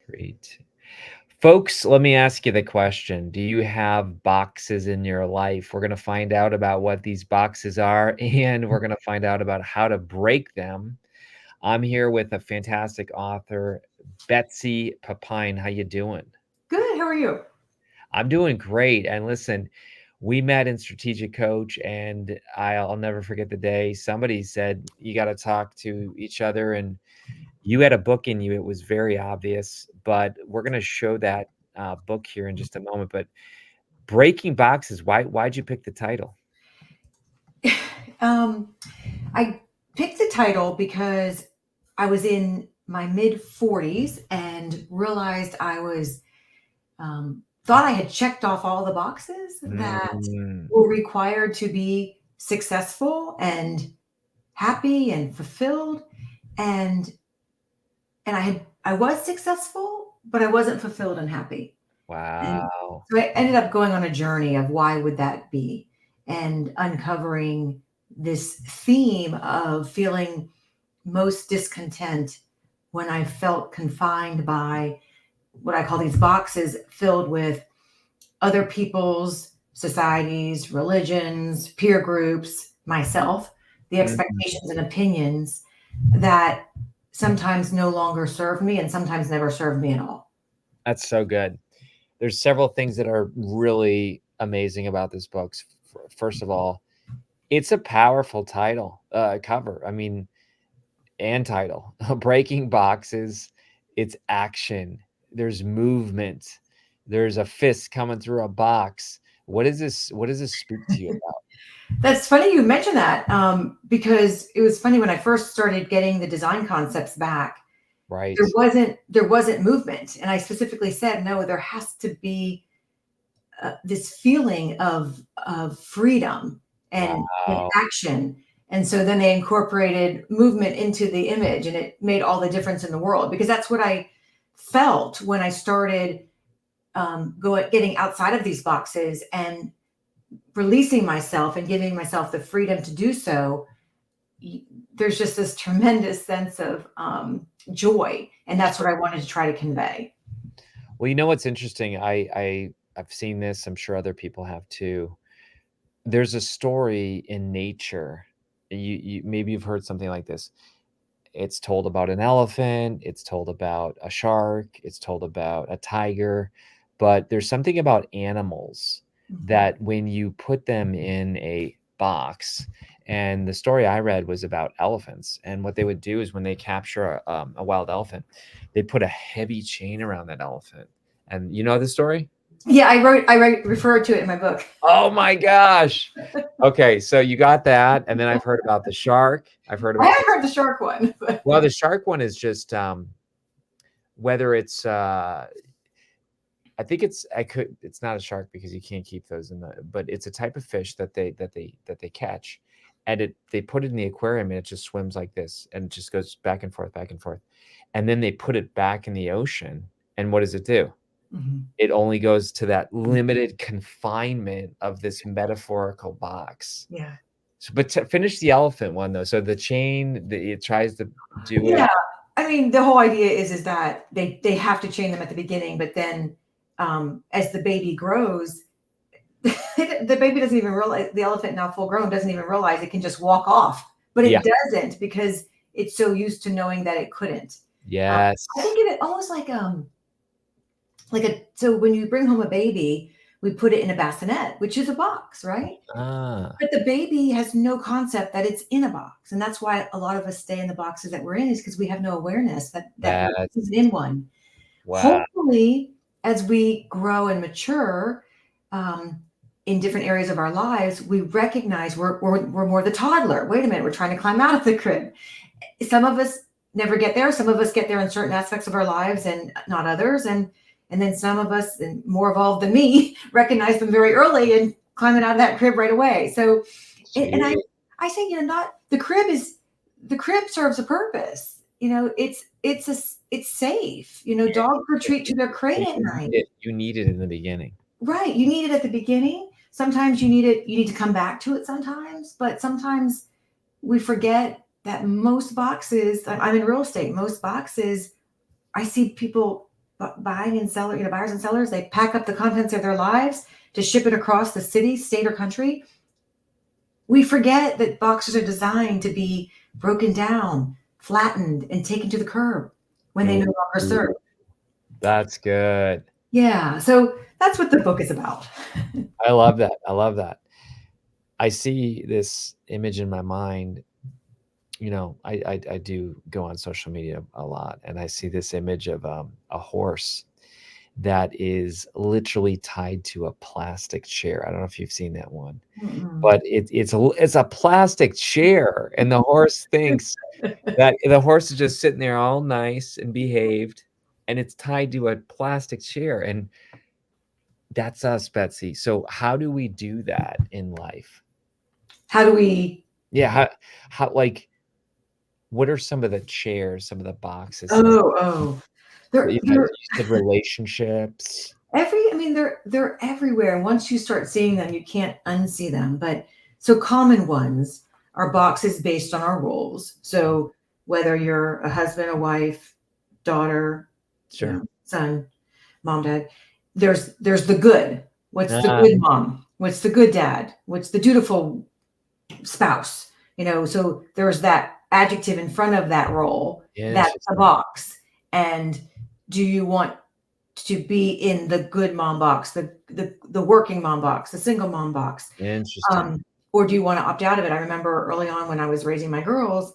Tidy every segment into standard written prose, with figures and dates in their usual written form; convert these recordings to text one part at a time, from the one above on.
3, 2. Folks, let me ask you the question. Do you have boxes in your life? We're going to find out about what these boxes are, and we're going to find out about how to break them. I'm here with a fantastic author, Betsy Pepine. How you doing? Good. How are you? I'm doing great. And listen, we met in Strategic Coach, and I'll never forget the day somebody said you got to talk to each other, and you had a book in you. It was very obvious, but we're going to show that book here in just a moment. But Breaking Boxes, why'd you pick the title? Um, I picked the title because I was in my mid 40s and realized I was thought I had checked off all the boxes that Mm, were required to be successful and happy and fulfilled, and I was successful, but I wasn't fulfilled and happy. And wow. so I ended up going on a journey of why would that be, and uncovering this theme of feeling most discontent when I felt confined by what I call these boxes filled with other people's societies, religions, peer groups, myself, the Mm, expectations and opinions that sometimes no longer serve me and sometimes never served me at all. that's so good. There's several things that are really amazing about this book. First of all, it's a powerful cover. I mean, and title. Breaking Boxes, it's action. There's movement. There's a fist coming through a box. What does this speak to you about? That's funny you mentioned that, because it was funny when I first started getting the design concepts back. Right. There wasn't movement, and I specifically said no. There has to be this feeling of freedom and Wow. action. And so then they incorporated movement into the image, and it made all the difference in the world because that's what I felt when I started getting outside of these boxes and releasing myself and giving myself the freedom to do so. There's just this tremendous sense of joy, and that's what I wanted to try to convey. Well, you know what's interesting? I've seen this. I'm sure other people have too. There's a story in nature. You maybe you've heard something like this. It's told about an elephant, it's told about a shark, it's told about a tiger, but there's something about animals Mhm. that when you put them in a box, and the story I read was about elephants, and what they would do is when they capture a wild elephant, they put a heavy chain around that elephant. And you know the story? Yeah, I referred to it in my book. Oh my gosh. Okay, so you got that, and then I've heard about the shark. I've heard I about haven't heard the shark one, but well, the shark one is just, whether it's, I think it's not a shark because you can't keep those in the but it's a type of fish that they catch, and they put it in the aquarium, and it just swims like this, and it just goes back and forth, and then they put it back in the ocean, and what does it do? Mhm. It only goes to that limited confinement of this metaphorical box. Yeah. So, but to finish the elephant one, though, so the chain, it tries to do it. Yeah. I mean, the whole idea is that they have to chain them at the beginning, but then as the baby grows, the baby doesn't even realize the elephant now full grown doesn't even realize it can just walk off, but Yeah. it doesn't because it's so used to knowing that it couldn't. I Yes. think of it almost like a so when you bring home a baby, we put it in a bassinet, which is a box, right? Ah, But the baby has no concept that it's in a box, and that's why a lot of us stay in the boxes that we're in is because we have no awareness that we're that's in one. wow. Hopefully, as we grow and mature um, in different areas of our lives, we recognize we're more the toddler. Wait a minute, we're trying to climb out of the crib. Some of us never get there. Some of us get there in certain aspects of our lives and not others. And then some of us, and more evolved than me, recognize them very early and climbing out of that crib right away. So, and Gee, I say, not the crib serves a purpose. It's safe. yeah, Dogs retreat to their crate at night. you need it in the beginning. Right. You need it at the beginning. Sometimes you need to come back to it sometimes, but sometimes we forget that most boxes, I'm in real estate, most boxes, I see people buying and seller, buyers and sellers, they pack up the contents of their lives to ship it across the city, state, or country. We forget that boxes are designed to be broken down, flattened, and taken to the curb when they no longer serve. That's good. Yeah, so that's what the book is about. I love that. I love that. I see this image in my mind. I do go on social media a lot, and I see this image of a horse that is literally tied to a plastic chair. I don't know if you've seen that one, but it's a plastic chair, and the horse thinks that the horse is just sitting there all nice and behaved, and it's tied to a plastic chair, and that's us, Betsy. So how do we do that in life? How do we? Yeah, how like what are some of the chairs, some of the boxes? They're You said relationships. they're everywhere. And once you start seeing them, you can't unsee them. But so common ones are boxes based on our roles. So whether you're a husband, a wife, daughter, Sure. son, mom, dad, there's the good. What's the good mom? What's the good dad? What's the dutiful spouse? So there's that adjective in front of that role. That's a box. And do you want to be in the good mom box, the working mom box, the single mom box? Interesting. Or do you want to opt out of it? I remember early on when I was raising my girls,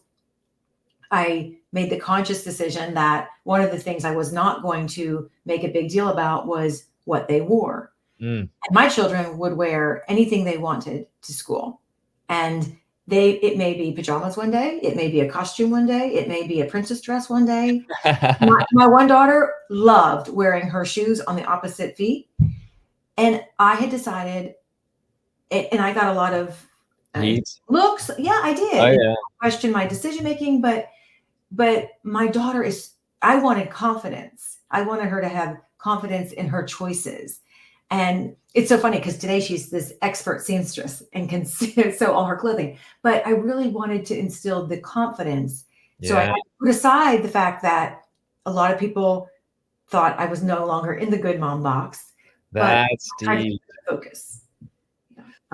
I made the conscious decision that one of the things I was not going to make a big deal about was what they wore. And my children would wear anything they wanted to school. And it may be pajamas one day, it may be a costume one day, it may be a princess dress one day. My one daughter loved wearing her shoes on the opposite feet. And I had decided, and I got a lot of looks. Yeah, I did. Oh, yeah. Question my decision making, but my daughter I wanted confidence. I wanted her to have confidence in her choices. And it's so funny because today she's this expert seamstress and can sew all her clothing. But I really wanted to instill the confidence. Yeah. So I had to put aside the fact that a lot of people thought I was no longer in the good mom box. That's deep. Focus.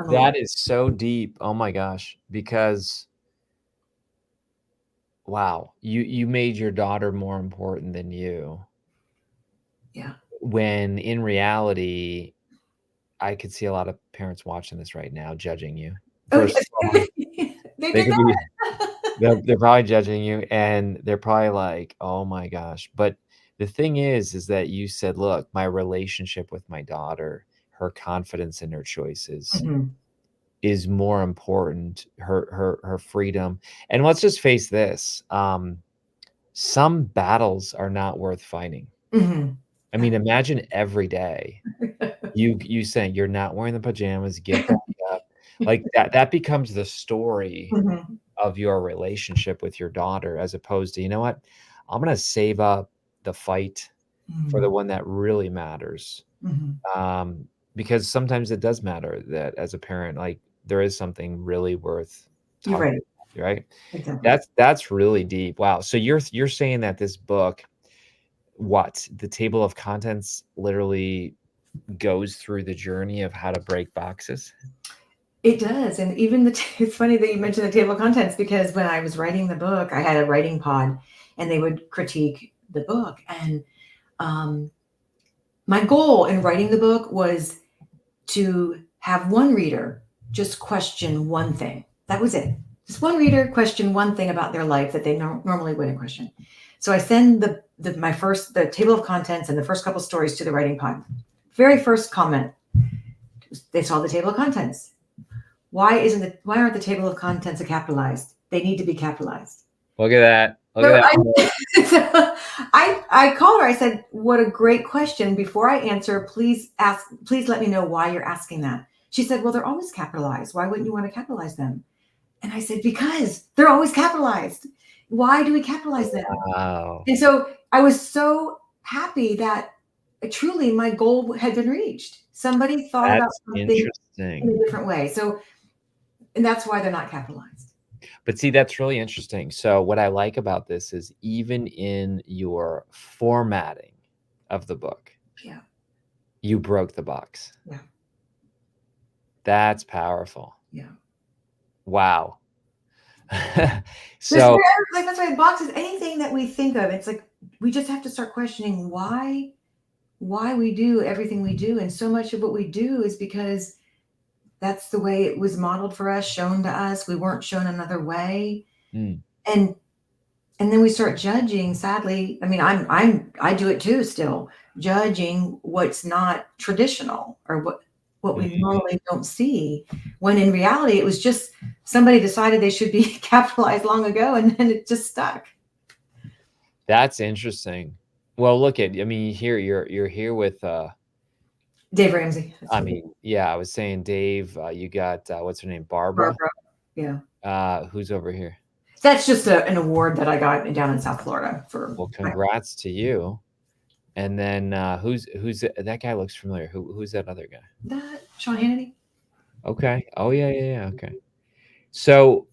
That is so deep. Oh my gosh. Because wow, you made your daughter more important than you. Yeah. When in reality, I could see a lot of parents watching this right now judging you. First of all, they're probably judging you, and they're probably like, "Oh my gosh." But the thing is that you said, "Look, my relationship with my daughter, her confidence in her choices is more important, her freedom." And let's just face this, some battles are not worth fighting. I mean, imagine every day you saying, "You're not wearing the pajamas, get back up." Like, that becomes the story of your relationship with your daughter, as opposed to, "You know what? I'm gonna save up the fight for the one that really matters." Because sometimes it does matter that as a parent, like, there is something really worth talking about, right? Exactly. That's really deep. Wow. So you're saying that this book, the table of contents literally goes through the journey of how to break boxes? It does. And even it's funny that you mentioned the table of contents, because when I was writing the book, I had a writing pod and they would critique the book. And my goal in writing the book was to have one reader just question one thing. That was it. Just one reader question one thing about their life that they normally wouldn't question. So I send the table of contents and the first couple stories to the writing pod. Very first comment, they saw the table of contents. Why aren't the table of contents capitalized? They need to be capitalized. Look at that. I called her. I said, "What a great question. Before I answer, please let me know why you're asking that." She said, "Well, they're always capitalized. Why wouldn't you want to capitalize them?" And I said, "Because they're always capitalized. Why do we capitalize them?" Wow. And so I was so happy that truly my goal had been reached. Somebody thought about something in a different way. And that's why they're not capitalized. But see, that's really interesting. So what I like about this is even in your formatting of the book. Yeah. You broke the box. Yeah. That's powerful. Yeah. Wow. There's So like that's why boxes, anything that we think of, it's like we just have to start questioning why we do everything we do. And so much of what we do is because that's the way it was modeled for us, shown to us. We weren't shown another way. mm, And then we start judging, sadly. I mean, I do it too still, judging what's not traditional or what we mhm. normally don't see, when in reality it was just somebody decided they should be capitalized long ago, and then it just stuck. That's interesting. Well, look at, I mean, here you're here with Dave Ramsey. That's I who. mean, yeah, I was saying Dave, you got what's her name? Barbara. Barbara. Yeah. Who's over here? That's just an award that I got down in South Florida for. Well, congrats to you. And then who's that guy looks familiar. Who's that other guy? That Sean Hannity. Okay. Oh yeah. Okay. So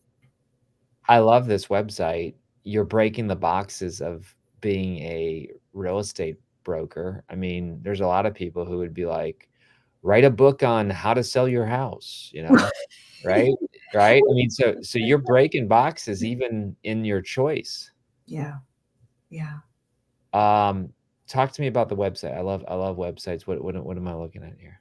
I love this website. You're breaking the boxes of being a real estate broker. I mean, there's a lot of people who would be like, write a book on how to sell your house, right? Right? I mean, so you're breaking boxes even in your choice. Yeah. Yeah. Talk to me about the website. I love websites. What am I looking at here?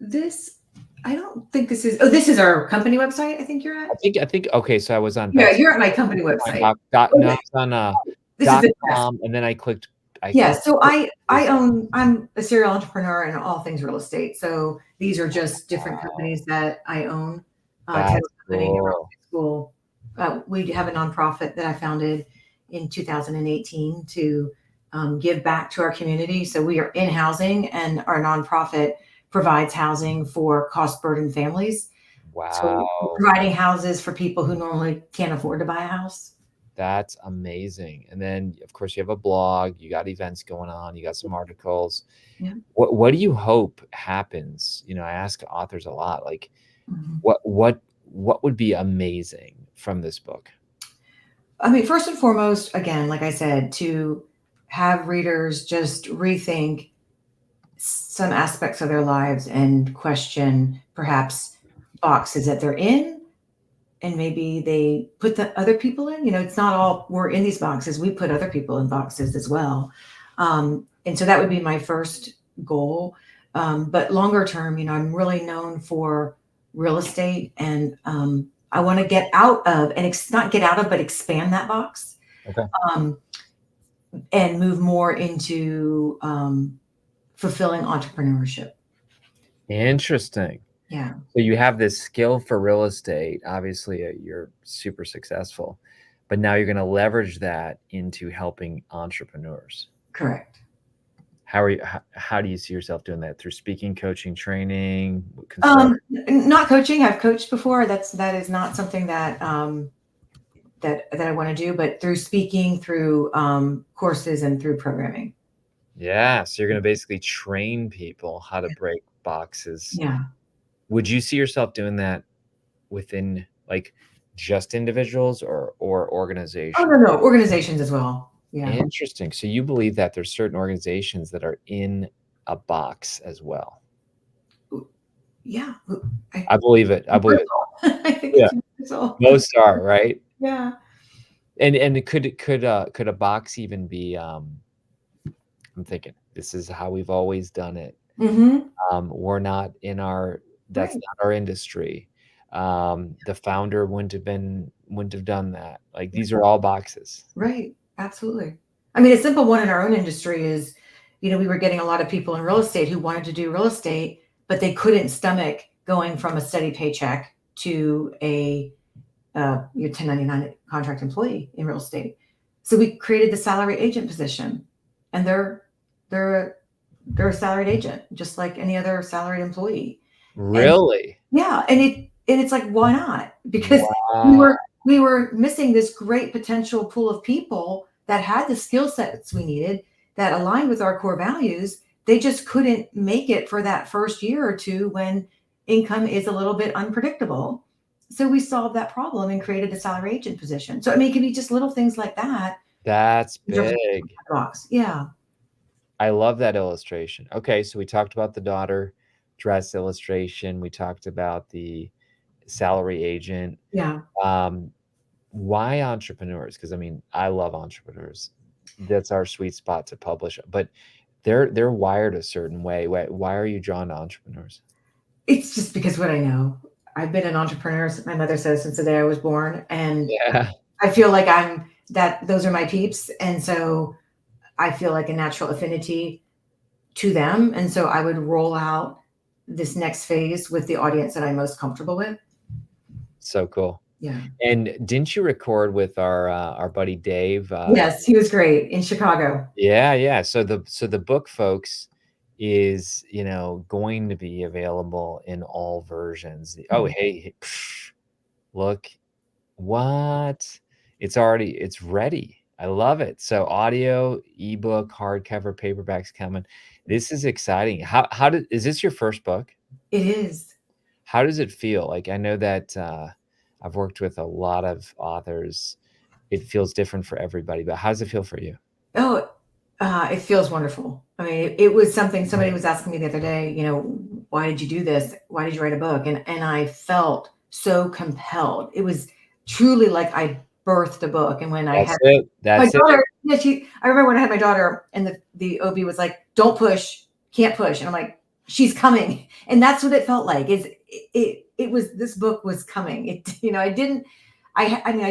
This, I don't think this is. Oh, this is our company website. I think you're at. I think okay, so I was on Yeah, Betsy you're at my company website. No, I was on This is the .com, and then I clicked yeah. So I'm a serial entrepreneur in all things real estate. So these are just different companies that I own. That's Title company, real cool. estate school. We have a nonprofit that I founded in 2018 to give back to our community. So we are in housing, and our nonprofit provides housing for cost burdened families. So we're Wow. providing houses for people who normally can't afford to buy a house. That's amazing. And then, of course, you have a blog, you got events going on, you got some articles. Yeah. What do you hope happens? I ask authors a lot, like, Mhm. what would be amazing from this book? I mean, first and foremost, again, like I said, to have readers just rethink some aspects of their lives and question perhaps boxes that they're in, and maybe they put the other people in. It's not all we're in these boxes, we put other people in boxes as well. And so that would be my first goal. But longer term, I'm really known for real estate, and I want to get out of, and not get out of, but expand that box. Okay. And move more into fulfilling entrepreneurship. Interesting. Yeah. So you have this skill for real estate. Obviously, you're super successful, but now you're going to leverage that into helping entrepreneurs. Correct. How do you see yourself doing that? Through speaking, coaching, training, Not coaching. I've coached before. That is not something that that I want to do, but through speaking, through courses, and through programming. Yeah, so you're going to basically train people how to break boxes. Yeah. Would you see yourself doing that within like just individuals or organizations? Oh, no, organizations as well. Yeah. Interesting. So you believe that there's certain organizations that are in a box as well. Yeah. I believe it. I believe it. I think Yeah. it's universal. Most are, right? Yeah. And could a box even be I'm thinking this is how we've always done it. Mm-hmm. We're not in that's Right. not our industry. The founder wouldn't have done that. Like these are all boxes. Right. Absolutely. I mean, a simple one in our own industry is, we were getting a lot of people in real estate who wanted to do real estate, but they couldn't stomach going from a steady paycheck to your 1099 contract employee in real estate. So we created the salary agent position, and they're a salaried agent, just like any other salaried employee. Really? Yeah, and it's like, why not? Because Wow. we were missing this great potential pool of people that had the skill sets we needed that aligned with our core values. They just couldn't make it for that first year or two when income is a little bit unpredictable. So we solved that problem and created a salary agent position. So I mean, it can be just little things like that That's in terms of big. box. Yeah. I love that illustration. Okay, so we talked about the daughter dress illustration. We talked about the salary agent. Yeah. Um, why entrepreneurs? Because I mean, I love entrepreneurs. That's our sweet spot to publish, but they're wired a certain way. Why are you drawn to entrepreneurs? It's just because what I know. I've been an entrepreneur, my mother says, since the day I was born. And Yeah, I feel like those are my peeps. And so I feel like a natural affinity to them. And so I would roll out this next phase with the audience that I'm most comfortable with. so cool. Yeah. And didn't you record with our buddy Dave? Yes, he was great in Chicago. Yeah, yeah. So the book, folks, is going to be available in all versions. Oh, Mhm. hey, look what it's ready. I love it. So audio, ebook, hardcover, paperbacks coming. This is exciting. Is this your first book? It is. How does it feel? Like, I know that I've worked with a lot of authors. It feels different for everybody, but how does it feel for you? Oh, it feels wonderful. I mean, it was something somebody was asking me the other day, why did you do this? Why did you write a book? And I felt so compelled. It was truly like I birthed a book. And when I That's had it. my That's it. daughter, yeah, I remember when I had my daughter and the OB was like, don't push, can't push. And I'm like, she's coming. And that's what it felt like it was, this book was coming. I mean, I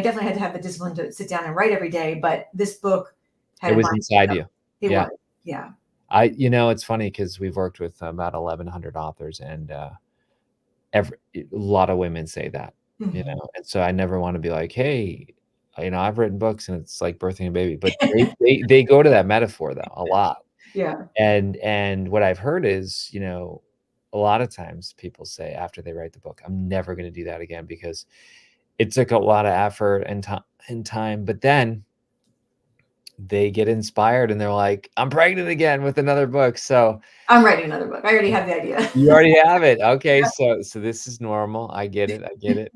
definitely had to have the discipline to sit down and write every day, but this book It had a was mind. inside you. It Yeah. was. Yeah. It's funny because we've worked with about 1,100 authors, and a lot of women say that, Mhm. and so I never want to be like, hey, I've written books and it's like birthing a baby, but they go to that metaphor though a lot. Yeah. And what I've heard is, a lot of times people say after they write the book, I'm never going to do that again because it took a lot of effort and time. But then they get inspired and they're like, I'm pregnant again with another book. So I'm writing another book. I already have the idea. you already have it. Okay. So this is normal. I get it. I get it.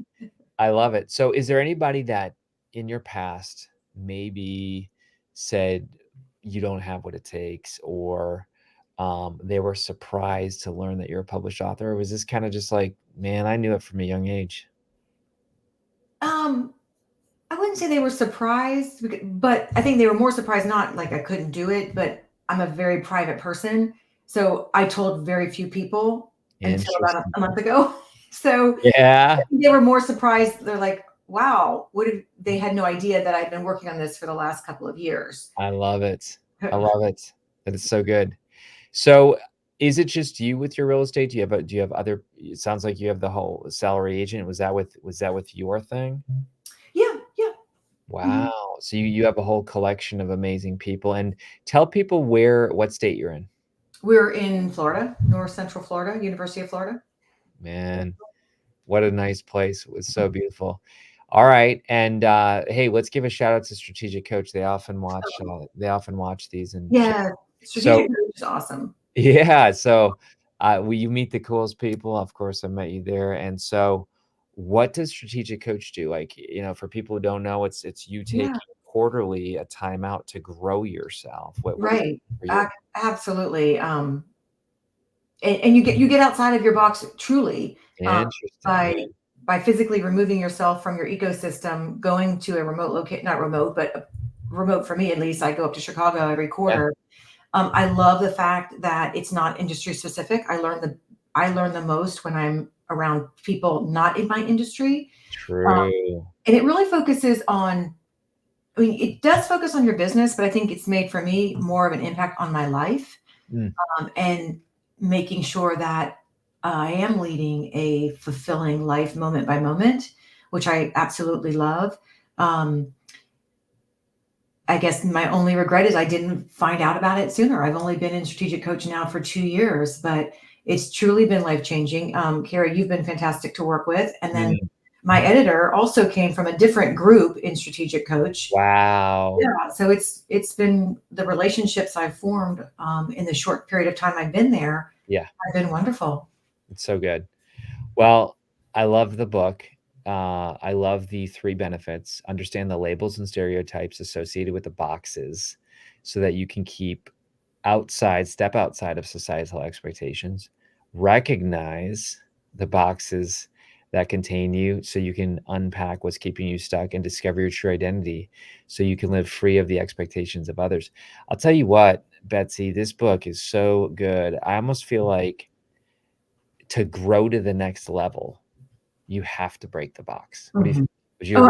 I love it. So is there anybody that in your past maybe said you don't have what it takes, or they were surprised to learn that you're a published author? Or was this kind of just like, man, I knew it from a young age? Um, I wouldn't say they were surprised, but I think they were more surprised, not like I couldn't do it, but I'm a very private person. So I told very few people until about Interesting. a month ago. So Yeah, they were more surprised. They're like, wow, they had no idea that I'd been working on this for the last couple of years. I love it. I love it. That is so good. So is it just you with your real estate? Do you have other, it sounds like you have the whole salary agent. Was that with your thing? Yeah, yeah. Mhm. Wow. So you have a whole collection of amazing people, and tell people what state you're in. We're in Florida, North Central Florida, University of Florida. Man, what a nice place. It was so beautiful. All right. And hey, let's give a shout out to Strategic Coach. They often watch these and share. Yeah, So strategic coach is awesome. yeah, so you meet the coolest people. Of course, I met you there. And so what does Strategic Coach do? Like, for people who don't know, it's you Yeah, taking quarterly a time out to grow yourself. What is it right. for you? Absolutely. And you get outside of your box truly, Interesting. by physically removing yourself from your ecosystem, going to a remote locate, not remote, but remote for me at least. I go up to Chicago every Yeah, quarter. I love the fact that it's not industry specific. I learn the most when I'm around people not in my industry. Um, true. and it really focuses on, I mean, it does focus on your business, but I think it's made for me more of an impact on my life, Mm, and making sure that I am leading a fulfilling life moment by moment, which I absolutely love. Um, I guess my only regret is I didn't find out about it sooner. I've only been in strategic coach now for 2 years, but it's truly been life changing. Kara, you've been fantastic to work with. And then mm. my editor also came from a different group in strategic coach. Wow. Yeah, so it's been the relationships I've formed, in the short period of time I've been there Yeah, have been wonderful. it's so good. Well, I love the book. I love the 3 benefits. Understand the labels and stereotypes associated with the boxes so that you can step outside of societal expectations. Recognize the boxes that contain you so you can unpack what's keeping you stuck and discover your true identity so you can live free of the expectations of others. I'll tell you what, Betsy, this book is so good. I almost feel like to grow to the next level, you have to break the box. What do you Mhm. think? Would you Oh,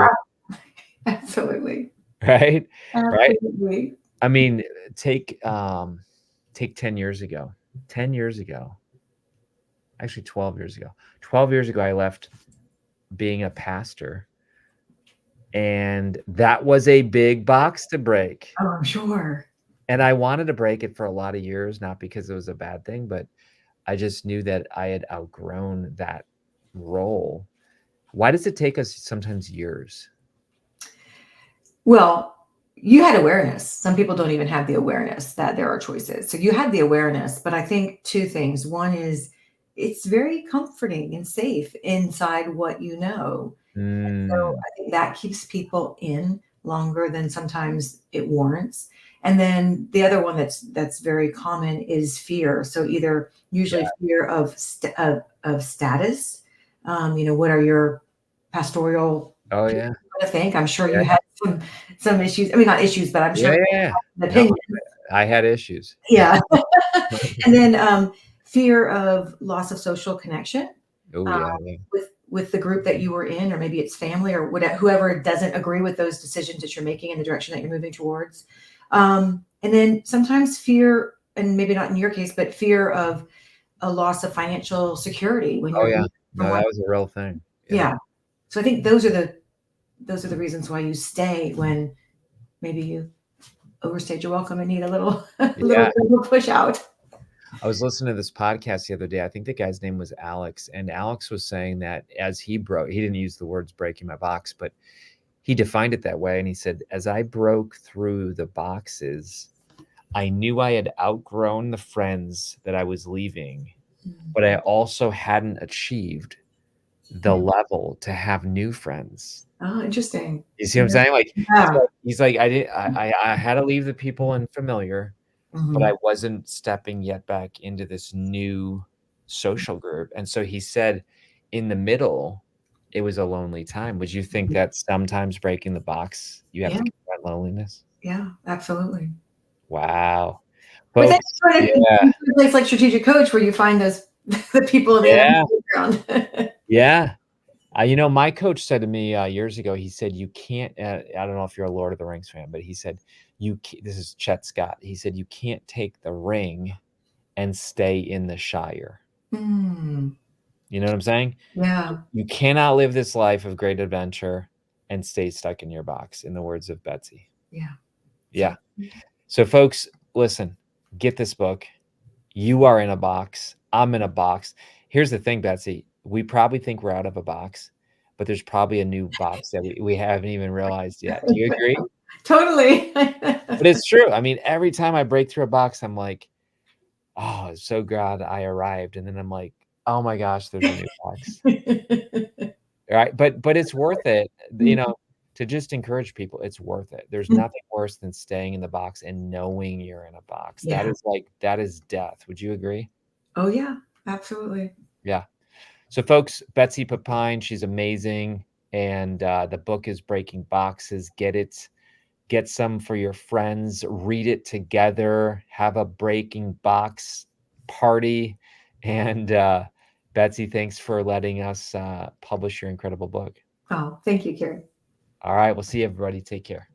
agree? absolutely. Right? Right? Absolutely. I mean, take 10 years ago. 10 years ago. Actually 12 years ago. 12 years ago I left being a pastor, and that was a big box to break. Oh, I'm sure. And I wanted to break it for a lot of years, not because it was a bad thing, but I just knew that I had outgrown that role. Why does it take us sometimes years? Well, you had awareness. Some people don't even have the awareness that there are choices. So you had the awareness, but I think two things. One is it's very comforting and safe inside what you know. So Mm. I think that keeps people in longer than sometimes it warrants. And then the other one that's very common is fear. So either usually Yeah. fear of status. What are your pastoral Oh, people yeah. going to think? I'm sure you Yeah. had some issues. I mean, not issues, but I'm Yeah, sure yeah, yeah. an No, opinion. I had issues. Yeah. And then fear of loss of social connection Oh, um, yeah, yeah. with the group that you were in, or maybe it's family or whatever, whoever doesn't agree with those decisions that you're making in the direction that you're moving towards. And then sometimes fear, and maybe not in your case, but fear of a loss of financial security when Oh, you're yeah. moving from No, one. that was a real thing. Yeah. Yeah. So I think those are the reasons why you stay when maybe you overstayed your welcome and need a little a Yeah. little push out. I was listening to this podcast the other day. I think the guy's name was Alex, and Alex was saying that as he didn't use the words breaking my box, but he defined it that way. And he said, as I broke through the boxes, I knew I had outgrown the friends that I was leaving, but I also hadn't achieved the Yeah. level to have new friends. Oh, interesting. You see what I'm saying? Like, Yeah. he's like, I had to leave the people unfamiliar, but I Mhm. wasn't stepping yet back into this new social group. And so he said in the middle, it was a lonely time. Would you think that sometimes breaking the box, you have Yeah. to confront loneliness? Yeah. Absolutely. Wow. But then Folks, you find yeah, a place like Strategic Coach where you find those the people on the other yeah, background. yeah. My coach said to me years ago, he said, you can't, I don't know if you're a Lord of the Rings fan, but he said, this is Chet Scott. He said, you can't take the ring and stay in the Shire. Mm, You know what I'm saying? yeah, You cannot live this life of great adventure and stay stuck in your box, in the words of Betsy. yeah. So Yeah. So, folks, listen, get this book. You are in a box. I'm in a box. Here's the thing, Betsy. We probably think we're out of a box, but there's probably a new box that we haven't even realized yet. Do you agree? totally. But it's true. I mean, every time I break through a box, I'm like, oh, so glad I arrived. And then I'm like, oh my gosh, there's a new box. Right? But it's worth it, to just encourage people, it's worth it. There's nothing worse than staying in the box and knowing you're in a box. Yeah. That is death. Would you agree? Oh yeah, absolutely. Yeah. So, folks, Betsy Pepine, she's amazing, and, the book is Breaking Boxes. Get it. Get some for your friends. Read it together. Have a breaking box party, and, Betsy, thanks for letting us, publish your incredible book. Oh, thank you, Carrie. All right, we'll see you, everybody. Take care.